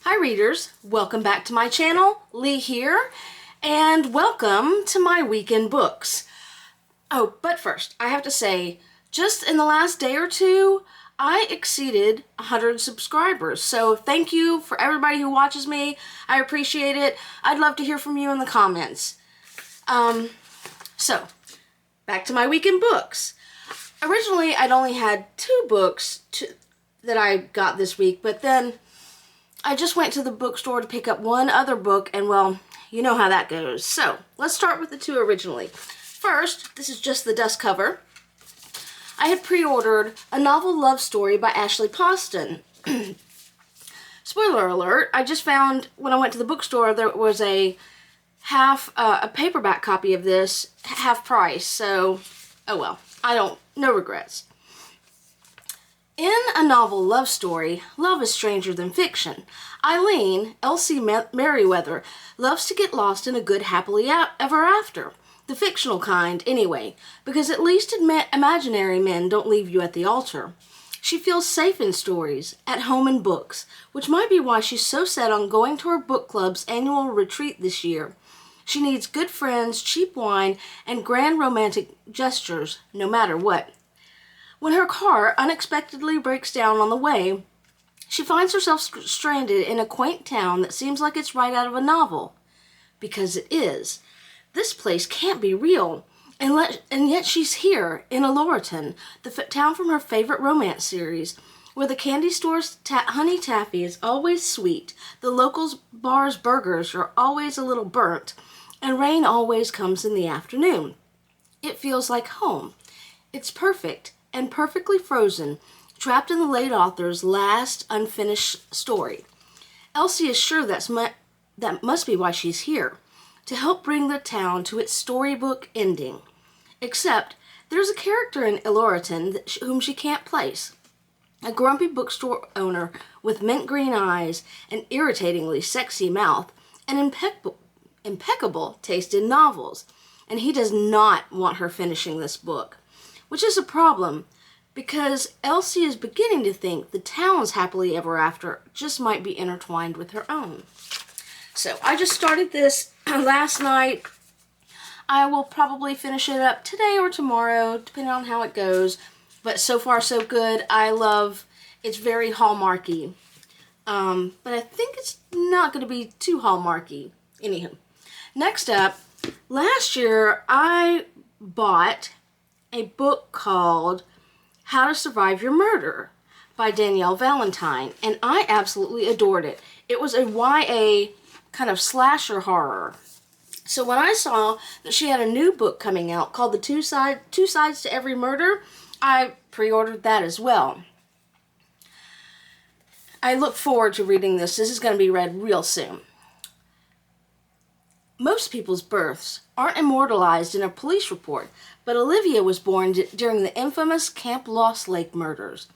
Hi readers, welcome back to my channel. Lee here, and welcome to my weekend books. Oh, but first, I have to say, just in the last day or two, I exceeded 100 subscribers. So thank you for everybody who watches me. I appreciate it. I'd love to hear from you in the comments. So, back to my weekend books. Originally, I'd only had 2 books that I got this week, but then I just went to the bookstore to pick up one other book, and well, you know how that goes. So, let's start with the 2 originally. First, this is just the dust cover. I had pre-ordered A Novel Love Story by Ashley Poston. Spoiler alert, I just found when I went to the bookstore there was a paperback copy of this, half price, so, oh well, no regrets. In A Novel Love Story, love is stranger than fiction. Elin, Elsie Merriweather, loves to get lost in a good happily ever after. The fictional kind, anyway, because at least imaginary men don't leave you at the altar. She feels safe in stories, at home in books, which might be why she's so set on going to her book club's annual retreat this year. She needs good friends, cheap wine, and grand romantic gestures, no matter what. When her car unexpectedly breaks down on the way, she finds herself stranded in a quaint town that seems like it's right out of a novel. Because it is. This place can't be real, and yet she's here, in Elin, the town from her favorite romance series, where the candy store's honey taffy is always sweet, the locals' bar's burgers are always a little burnt, and rain always comes in the afternoon. It feels like home. It's perfect, and perfectly frozen, trapped in the late author's last unfinished story. Elsie is sure that must be why she's here, to help bring the town to its storybook ending. Except, there's a character in Elin whom she can't place. A grumpy bookstore owner with mint green eyes, an irritatingly sexy mouth, and impeccable taste in novels. And he does not want her finishing this book. Which is a problem, because Elsie is beginning to think the town's happily ever after just might be intertwined with her own. So, I just started this last night. I will probably finish it up today or tomorrow, depending on how it goes. But so far, so good. It's very Hallmarky. But I think it's not going to be too Hallmarky. Anywho. Next up, last year I bought a book called How to Survive Your Murder by Danielle Valentine, and I absolutely adored it. It was a YA kind of slasher horror. So when I saw that she had a new book coming out called The Two Sides to Every Murder, I pre-ordered that as well. I look forward to reading this. This is going to be read real soon. Most people's births aren't immortalized in a police report, but Olivia was born during the infamous Camp Lost Lake murders.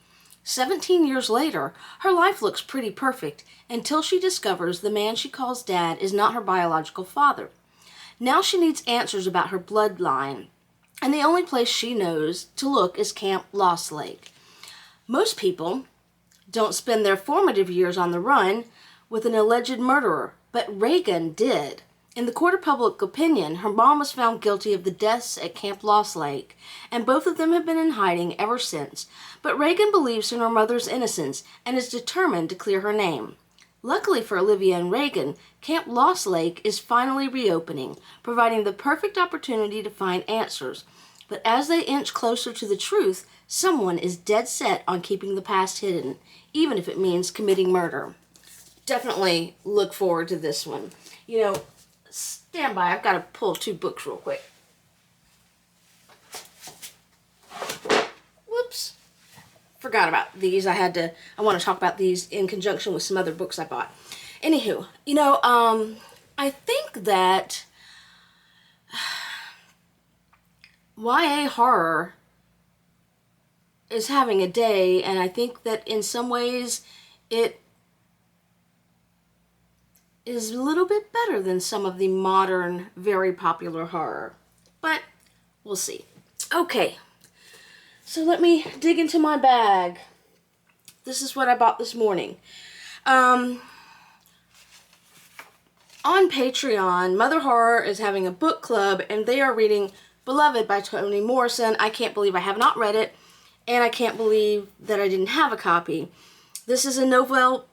17 years later, her life looks pretty perfect until she discovers the man she calls Dad is not her biological father. Now she needs answers about her bloodline, and the only place she knows to look is Camp Lost Lake. Most people don't spend their formative years on the run with an alleged murderer, but Reagan did. In the court of public opinion, her mom was found guilty of the deaths at Camp Lost Lake, and both of them have been in hiding ever since. But Reagan believes in her mother's innocence and is determined to clear her name. Luckily for Olivia and Reagan, Camp Lost Lake is finally reopening, providing the perfect opportunity to find answers. But as they inch closer to the truth, someone is dead set on keeping the past hidden, even if it means committing murder. Definitely look forward to this one. You know, stand by, I've got to pull 2 books real quick. Whoops. Forgot about these. I want to talk about these in conjunction with some other books I bought. Anywho, I think that YA horror is having a day, and I think that in some ways it is a little bit better than some of the modern, very popular horror. But we'll see. Okay, so let me dig into my bag. This is what I bought this morning. on Patreon, Mother Horror is having a book club, and they are reading Beloved by Toni Morrison. I can't believe I have not read it, and I can't believe that I didn't have a copy. This is a Nobel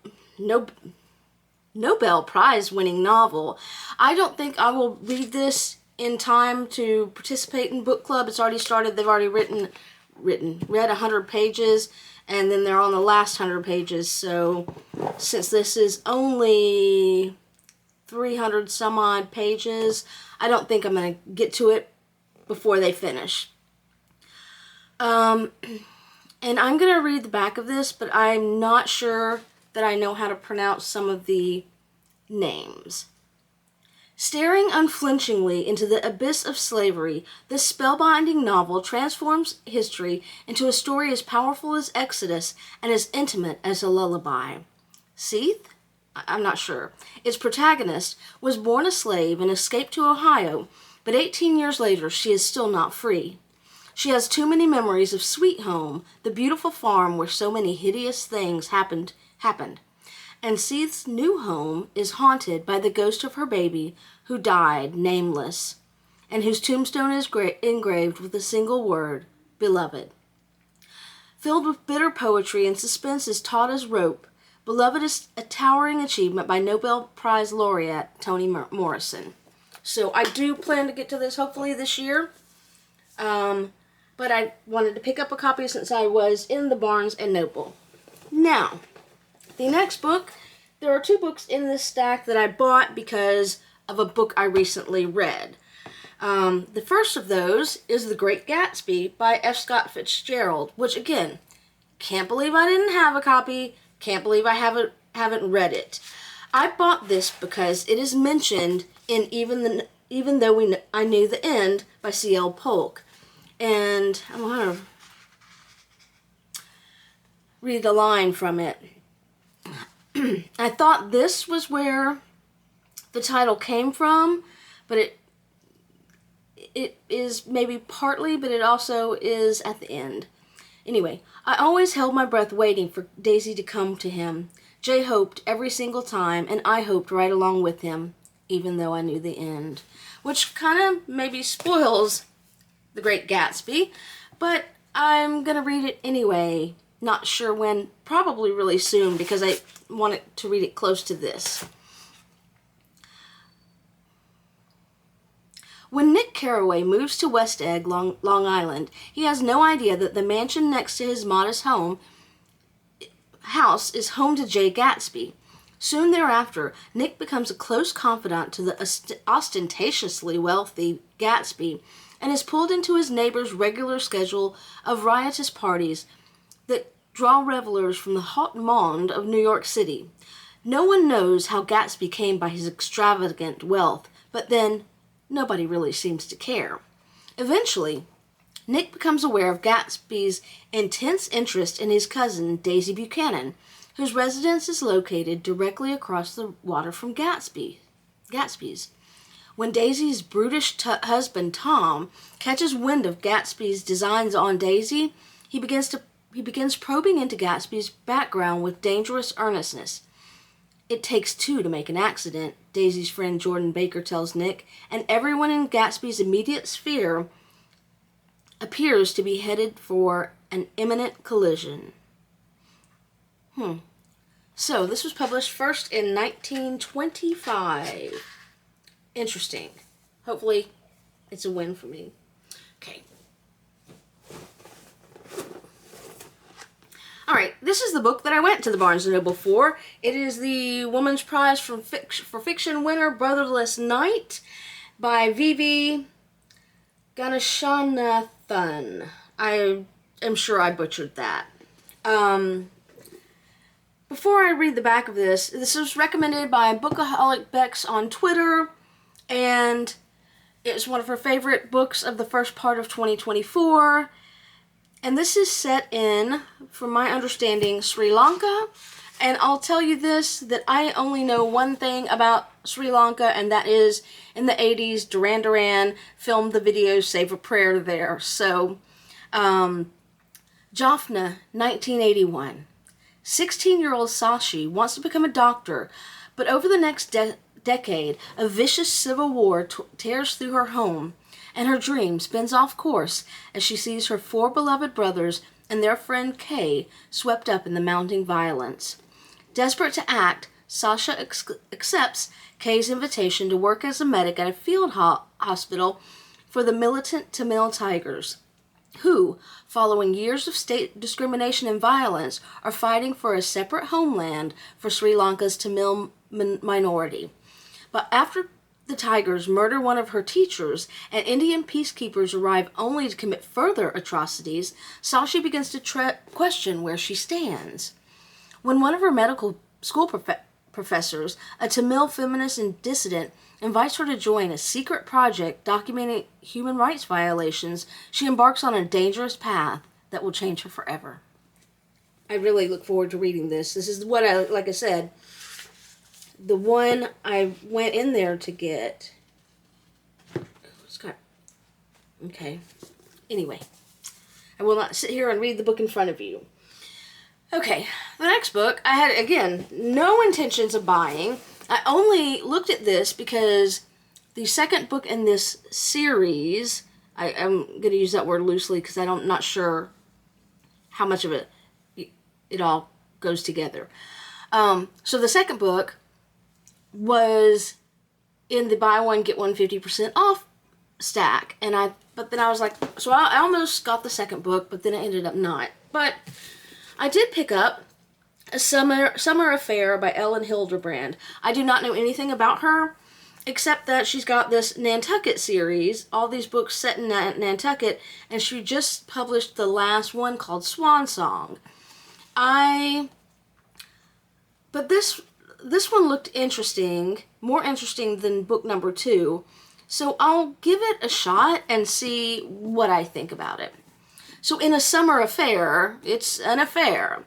Prize winning novel. I don't think I will read this in time to participate in book club. It's already started. They've already read 100 pages, and then they're on the last 100 pages. So since this is only 300 some odd pages, I don't think I'm going to get to it before they finish. And I'm going to read the back of this, but I'm not sure that I know how to pronounce some of the names. Staring unflinchingly into the abyss of slavery, this spellbinding novel transforms history into a story as powerful as Exodus and as intimate as a lullaby. Seath? I'm not sure. Its protagonist was born a slave and escaped to Ohio, but 18 years later she is still not free. She has too many memories of Sweet Home, the beautiful farm where so many hideous things happened. And Seath's new home is haunted by the ghost of her baby who died nameless, and whose tombstone is engraved with a single word, Beloved. Filled with bitter poetry and suspense is taut as rope, Beloved is a towering achievement by Nobel Prize laureate Toni Morrison. So I do plan to get to this hopefully this year. But I wanted to pick up a copy since I was in the Barnes & Noble. Now, the next book, there are 2 books in this stack that I bought because of a book I recently read. The first of those is The Great Gatsby by F. Scott Fitzgerald, which again, can't believe I didn't have a copy, can't believe I haven't read it. I bought this because it is mentioned in Even Though I Knew the End by C.L. Polk. And I'm going to read a line from it. I thought this was where the title came from, but it is maybe partly, but it also is at the end. Anyway, I always held my breath waiting for Daisy to come to him. Jay hoped every single time, and I hoped right along with him, even though I knew the end. Which kind of maybe spoils The Great Gatsby, but I'm going to read it anyway. Not sure when, probably really soon, because I wanted to read it close to this. When Nick Carraway moves to West Egg, Long Island, he has no idea that the mansion next to his modest house is home to Jay Gatsby. Soon thereafter, Nick becomes a close confidant to the ostentatiously wealthy Gatsby and is pulled into his neighbor's regular schedule of riotous parties that draw revelers from the haut monde of New York City. No one knows how Gatsby came by his extravagant wealth, but then nobody really seems to care. Eventually, Nick becomes aware of Gatsby's intense interest in his cousin, Daisy Buchanan, whose residence is located directly across the water from Gatsby's. When Daisy's brutish husband, Tom, catches wind of Gatsby's designs on Daisy, he begins probing into Gatsby's background with dangerous earnestness. It takes 2 to make an accident, Daisy's friend Jordan Baker tells Nick, and everyone in Gatsby's immediate sphere appears to be headed for an imminent collision. So, this was published first in 1925. Interesting. Hopefully, it's a win for me. Okay. Alright, this is the book that I went to the Barnes & Noble for. It is the Woman's Prize for Fiction winner, Brotherless Night, by V.V. Ganeshananthan. I am sure I butchered that. Before I read the back of this was recommended by Bookaholic Bex on Twitter, and it's one of her favorite books of the first part of 2024. And this is set in, from my understanding, Sri Lanka. And I'll tell you this, that I only know one thing about Sri Lanka, and that is, in the 80s, Duran Duran filmed the video Save a Prayer there. So, Jaffna, 1981. 16-year-old Sashi wants to become a doctor, but over the next decade, a vicious civil war tears through her home, and her dream spins off course as she sees her 4 beloved brothers and their friend Kay swept up in the mounting violence. Desperate to act, Sasha accepts Kay's invitation to work as a medic at a field hospital for the militant Tamil Tigers, who, following years of state discrimination and violence, are fighting for a separate homeland for Sri Lanka's Tamil minority. But after the Tigers murder one of her teachers and Indian peacekeepers arrive only to commit further atrocities, Sasha begins to question where she stands. When one of her medical school professors, a Tamil feminist and dissident, invites her to join a secret project documenting human rights violations, she embarks on a dangerous path that will change her forever. I really look forward to reading this. This is what like I said, the one I went in there to get. Okay. Anyway, I will not sit here and read the book in front of you. Okay, the next book, I had, again, no intentions of buying. I only looked at this because the second book in this series, I'm going to use that word loosely because I'm not sure how much of it all goes together. So the second book was in the buy one, get one 50% off stack. But then I was like, so I almost got the second book, but then I ended up not. But I did pick up A Summer Affair by Elin Hilderbrand. I do not know anything about her, except that she's got this Nantucket series, all these books set in Nantucket, and she just published the last one called Swan Song. But this one looked interesting, more interesting than book number 2, so I'll give it a shot and see what I think about it. So in A Summer Affair, it's an affair.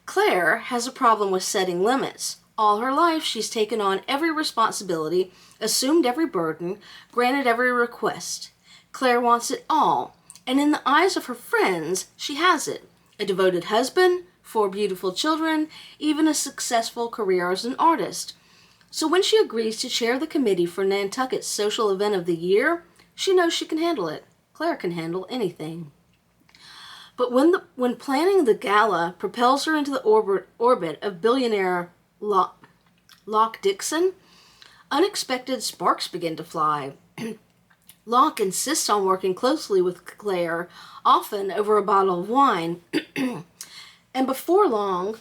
Claire has a problem with setting limits. All her life, she's taken on every responsibility, assumed every burden, granted every request. Claire wants it all, and in the eyes of her friends, she has it. A devoted husband, 4 beautiful children, even a successful career as an artist. So when she agrees to chair the committee for Nantucket's social event of the year, she knows she can handle it. Claire can handle anything. But when planning the gala propels her into the orbit of billionaire Locke Dixon, unexpected sparks begin to fly. Locke insists on working closely with Claire, often over a bottle of wine. And before long,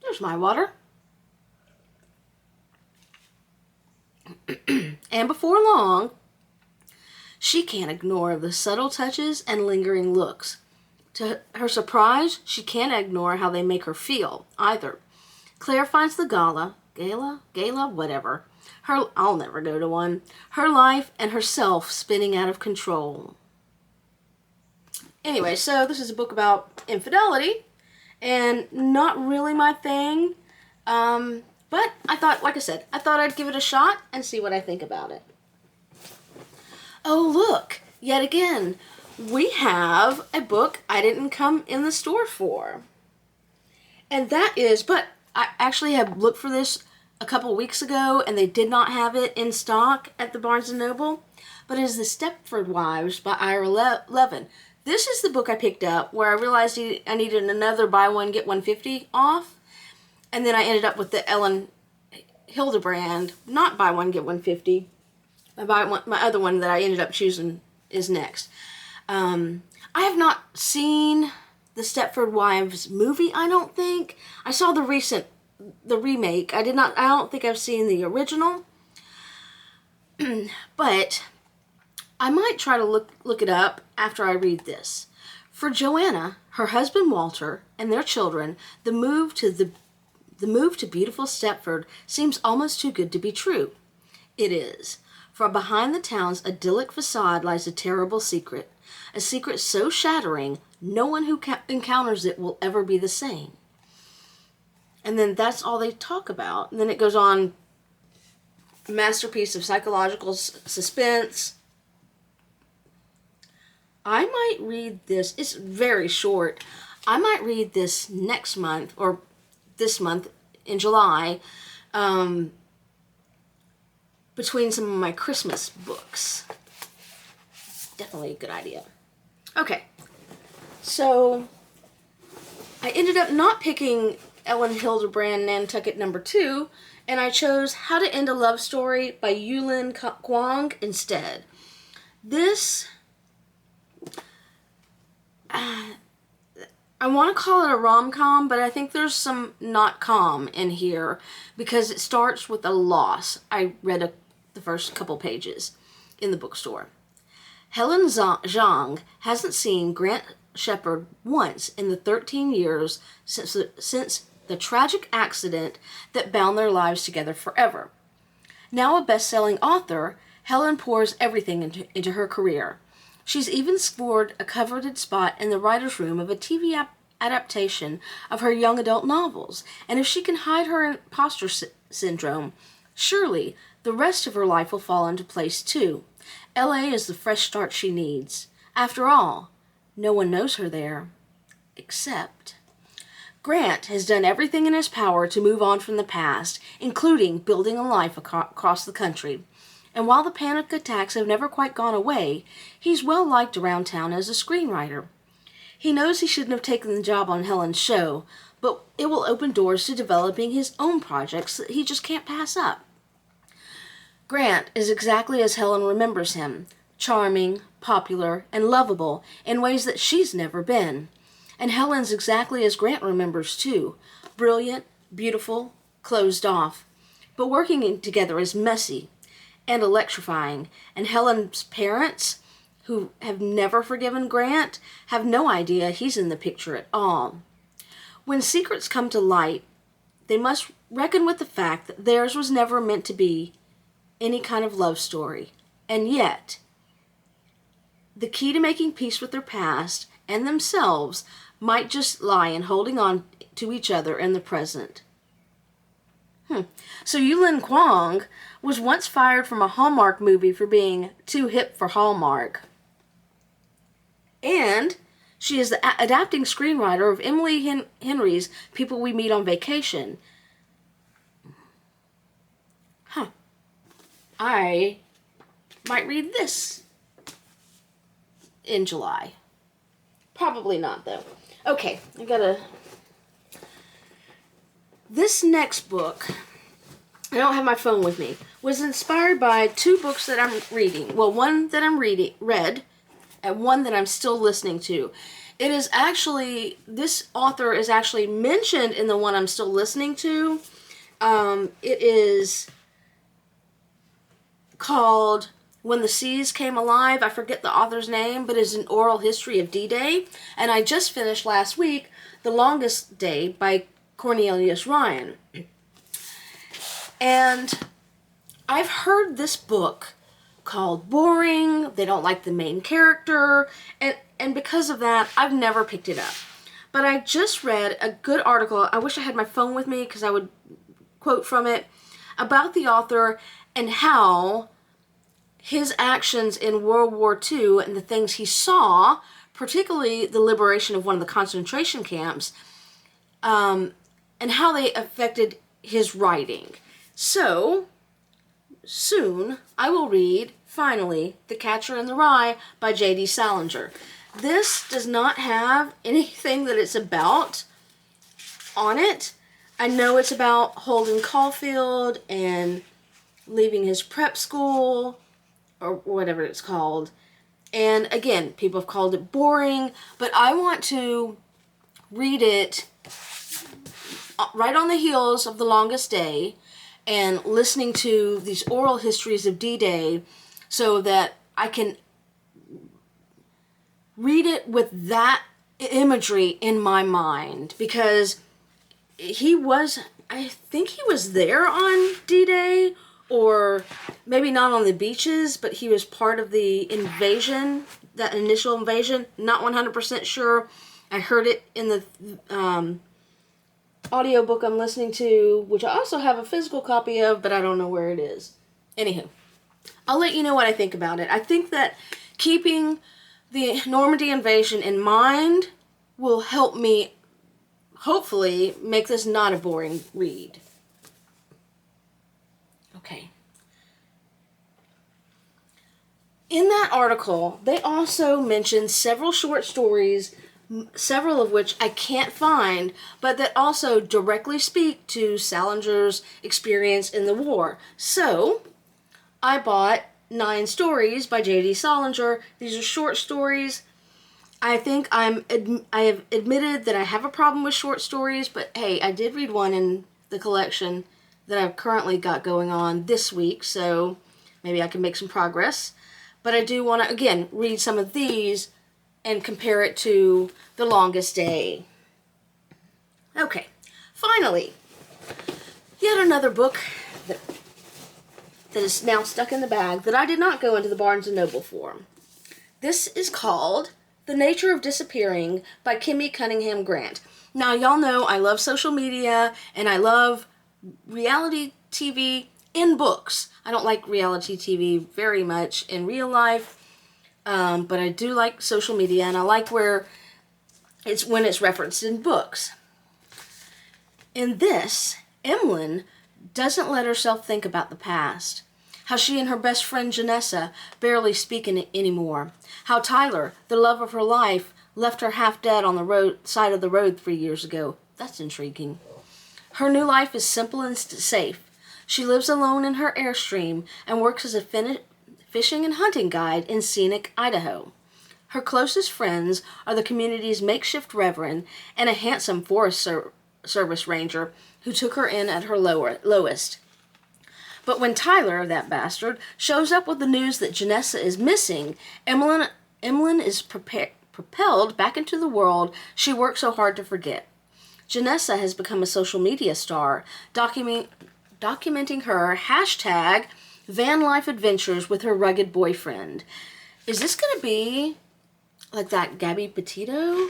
there's my water. And before long, she can't ignore the subtle touches and lingering looks. To her surprise, she can't ignore how they make her feel, either. Claire finds the gala, whatever. I'll never go to one. Her life and herself spinning out of control. Anyway, so this is a book about infidelity, and not really my thing. But I thought, like I said, I thought I'd give it a shot and see what I think about it. Oh, look, yet again, we have a book I didn't come in the store for. And that is, but I actually have looked for this a couple weeks ago, and they did not have it in stock at the Barnes & Noble. But it is The Stepford Wives by Levin. This is the book I picked up where I realized I needed another buy one, get one 50 off. And then I ended up with the Elin Hilderbrand, not buy one, get one 50. My other one that I ended up choosing is next. I have not seen the Stepford Wives movie, I don't think. I saw the remake. I don't think I've seen the original. But I might try to look it up after I read this. For Joanna, her husband Walter, and their children, the move to beautiful Stepford seems almost too good to be true. It is. For behind the town's idyllic facade lies a terrible secret. A secret so shattering, no one who encounters it will ever be the same. And then that's all they talk about. And then it goes on, masterpiece of psychological suspense. I might read this. It's very short. I might read this next month, or this month in July. between some of my Christmas books. Definitely a good idea. Okay, so I ended up not picking Elin Hilderbrand Nantucket #2, and I chose How to End a Love Story by Yulin Kuang instead. This, I want to call it a rom-com, but I think there's some not com in here because it starts with a loss. I read the first couple pages in the bookstore. Helen Zhang hasn't seen Grant Shepherd once in the 13 years since the tragic accident that bound their lives together forever. Now a best-selling author, Helen pours everything into her career. She's even scored a coveted spot in the writer's room of a TV adaptation of her young adult novels, and if she can hide her imposter syndrome, surely the rest of her life will fall into place too. LA is the fresh start she needs. After all, no one knows her there. Except Grant has done everything in his power to move on from the past, including building a life across the country. And while the panic attacks have never quite gone away, he's well liked around town as a screenwriter. He knows he shouldn't have taken the job on Helen's show, but it will open doors to developing his own projects that he just can't pass up. Grant is exactly as Helen remembers him, charming, popular, and lovable in ways that she's never been. And Helen's exactly as Grant remembers too, brilliant, beautiful, closed off. But working together is messy and electrifying, and Helen's parents, who have never forgiven Grant, have no idea he's in the picture at all. When secrets come to light, they must reckon with the fact that theirs was never meant to be any kind of love story. And yet, the key to making peace with their past and themselves might just lie in holding on to each other in the present. So Yulin Kuang was once fired from a Hallmark movie for being too hip for Hallmark. And she is the adapting screenwriter of Emily Henry's People We Meet on Vacation. I might read this in July. Probably not, though. Okay, This next book, I don't have my phone with me, was inspired by two books that I'm reading. Well, one that I'm read, and one that I'm still listening to. It is actually, this author is actually mentioned in the one I'm still listening to. It is called When the Seas Came Alive. I forget the author's name, but it's an oral history of D-Day. And I just finished last week The Longest Day by Cornelius Ryan. And I've heard this book called boring, they don't like the main character, and because of that, I've never picked it up. But I just read a good article, I wish I had my phone with me because I would quote from it, about the author and how his actions in World War II and the things he saw, particularly the liberation of one of the concentration camps, and how they affected his writing. So, soon I will read, finally, The Catcher in the Rye by J.D. Salinger. This does not have anything that it's about on it. I know it's about Holden Caulfield and leaving his prep school, or whatever it's called. And again, people have called it boring, but I want to read it right on the heels of The Longest Day and listening to these oral histories of D-Day so that I can read it with that imagery in my mind, because I think he was there on D-Day, or maybe not on the beaches, but he was part of the invasion, that initial invasion. Not 100% sure. I heard it in the audiobook I'm listening to, which I also have a physical copy of, but I don't know where it is. Anywho, I'll let you know what I think about it. I think that keeping the Normandy invasion in mind will help me, hopefully, make this not a boring read. Okay. In that article, they also mentioned several short stories, several of which I can't find, but that also directly speak to Salinger's experience in the war. So, I bought 9 stories by J.D. Salinger. These are short stories. I think I have admitted that I have a problem with short stories, but hey, I did read one in the collection that I've currently got going on this week, so maybe I can make some progress. But I do want to, again, read some of these and compare it to The Longest Day. Okay, finally, yet another book that is now stuck in the bag that I did not go into the Barnes & Noble for. This is called The Nature of Disappearing by Kimi Cunningham Grant. Now, y'all know I love social media and I love reality TV in books. I don't like reality TV very much in real life, but I do like social media, and I like when it's referenced in books. In this, Elin doesn't let herself think about the past. How she and her best friend Janessa barely speak anymore. How Tyler, the love of her life, left her half dead on the side of the road 3 years ago. That's intriguing. Her new life is simple and safe. She lives alone in her Airstream and works as a fishing and hunting guide in scenic Idaho. Her closest friends are the community's makeshift reverend and a handsome Forest Service ranger who took her in at her lowest. But when Tyler, that bastard, shows up with the news that Janessa is missing, Elin is propelled back into the world she worked so hard to forget. Janessa has become a social media star, documenting her hashtag van life adventures with her rugged boyfriend. Is this going to be like that Gabby Petito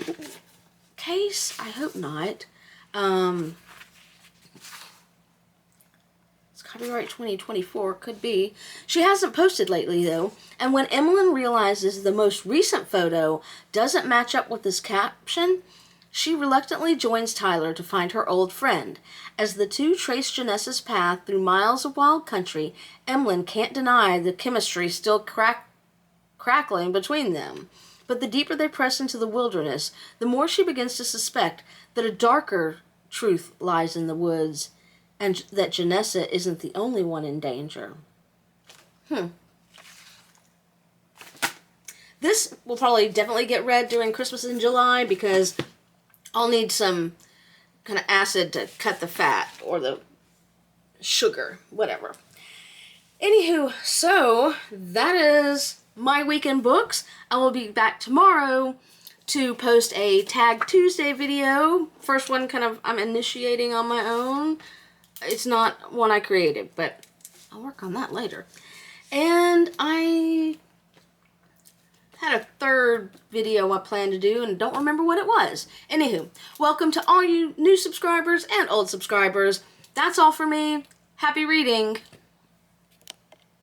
case? I hope not. It's copyright 2024, could be. She hasn't posted lately though, and when Elin realizes the most recent photo doesn't match up with this caption, she reluctantly joins Tyler to find her old friend. As the two trace Janessa's path through miles of wild country, Elin can't deny the chemistry still crackling between them. But the deeper they press into the wilderness, the more she begins to suspect that a darker truth lies in the woods, and that Janessa isn't the only one in danger. This will probably definitely get read during Christmas in July because I'll need some kind of acid to cut the fat or the sugar, whatever. Anywho, so that is my weekend books. I will be back tomorrow to post a Tag Tuesday video. First one I'm initiating on my own. It's not one I created, but I'll work on that later. And I had a third video I planned to do and don't remember what it was. Anywho, welcome to all you new subscribers and old subscribers. That's all for me. Happy reading.